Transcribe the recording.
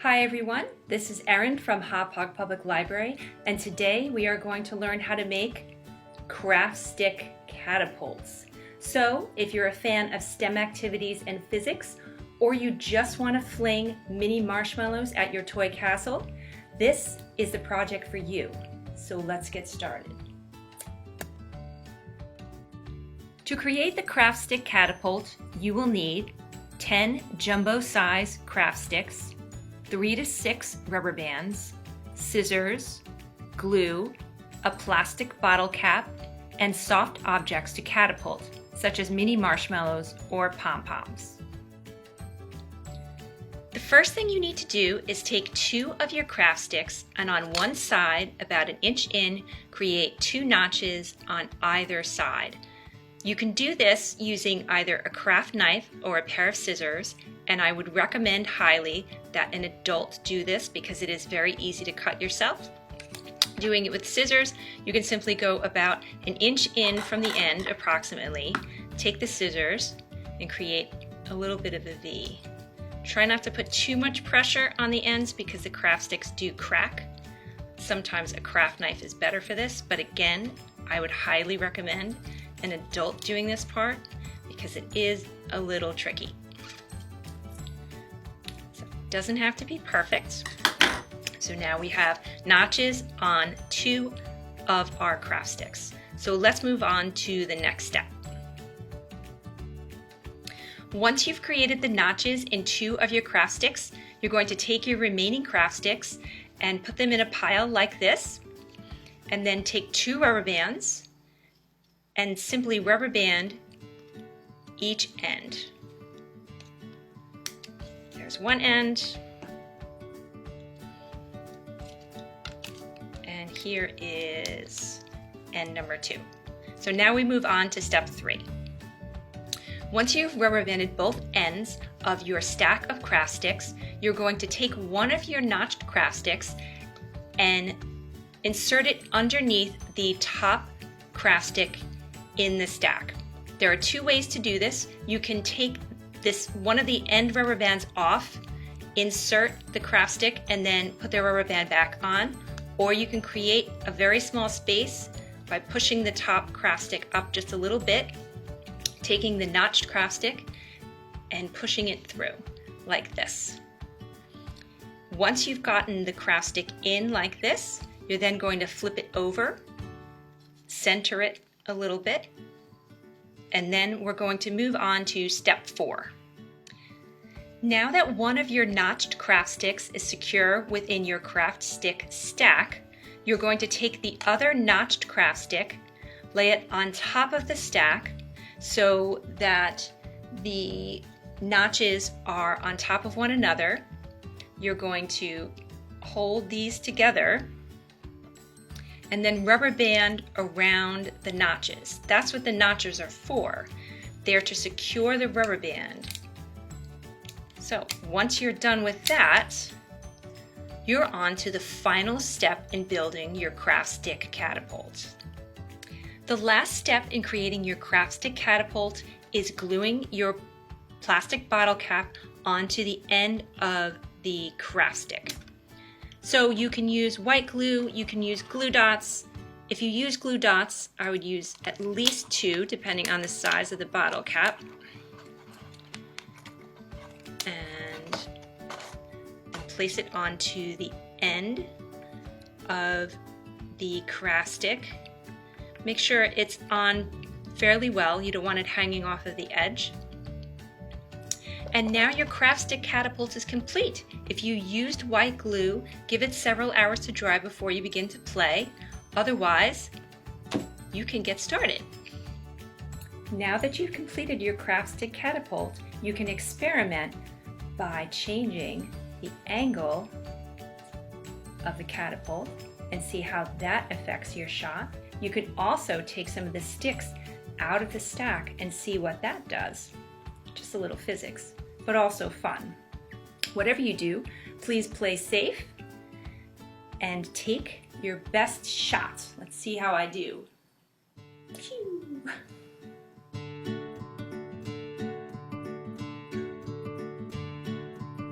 Hi everyone, this is Erin from Hauppauge Public Library, and today we are going to learn how to make Craftstick Catapults. So if you're a fan of STEM activities and physics, or you just want to fling mini marshmallows at your toy castle, this is the project for you. So let's get started. To create the Craftstick Catapult, you will need 10 jumbo-size craft sticks, 3 to 6 rubber bands, scissors, glue, a plastic bottle cap, and soft objects to catapult, such as mini marshmallows or pom-poms. The first thing you need to do is take 2 of your craft sticks and on one side, about 1 inch in, create 2 notches on either side. You can do this using either a craft knife or a pair of scissors, and I would recommend highly that an adult do this because it is very easy to cut yourself. Doing it with scissors, you can simply go about 1 inch in from the end approximately, take the scissors and create a little bit of a V. Try not to put too much pressure on the ends because the craft sticks do crack. Sometimes a craft knife is better for this, but again, I would highly recommend an adult doing this part because it is a little tricky. So it doesn't have to be perfect. So now we have notches on 2 of our craft sticks. So let's move on to the next step. Once you've created the notches in 2 of your craft sticks, you're going to take your remaining craft sticks and put them in a pile like this, and then take 2 rubber bands and simply rubber band each end. There's one end, and here is end number 2. So now we move on to step 3. Once you've rubber banded both ends of your stack of craft sticks, you're going to take one of your notched craft sticks and insert it underneath the top craft stick in the stack. There are 2 ways to do this. You can take one of the end rubber bands off, insert the craft stick, and then put the rubber band back on, or you can create a very small space by pushing the top craft stick up just a little bit, taking the notched craft stick and pushing it through like this. Once you've gotten the craft stick in like this, you're then going to flip it over, center it a little bit, and then we're going to move on to step 4. Now that one of your notched craft sticks is secure within your craft stick stack, you're going to take the other notched craft stick, lay it on top of the stack so that the notches are on top of one another. You're going to hold these together and then rubber band around the notches. That's what the notches are for. They're to secure the rubber band. So once you're done with that, you're on to the final step in building your Craftstick Catapult. The last step in creating your Craftstick Catapult is gluing your plastic bottle cap onto the end of the craft stick. So you can use white glue, you can use glue dots. If you use glue dots, I would use at least 2 depending on the size of the bottle cap. And place it onto the end of the craft stick. Make sure it's on fairly well, you don't want it hanging off of the edge. And now your Craftstick Catapult is complete. If you used white glue, give it several hours to dry before you begin to play. Otherwise, you can get started. Now that you've completed your Craftstick Catapult, you can experiment by changing the angle of the catapult and see how that affects your shot. You could also take some of the sticks out of the stack and see what that does. Just a little physics, but also fun. Whatever you do, please play safe and take your best shot. Let's see how I do. Phew.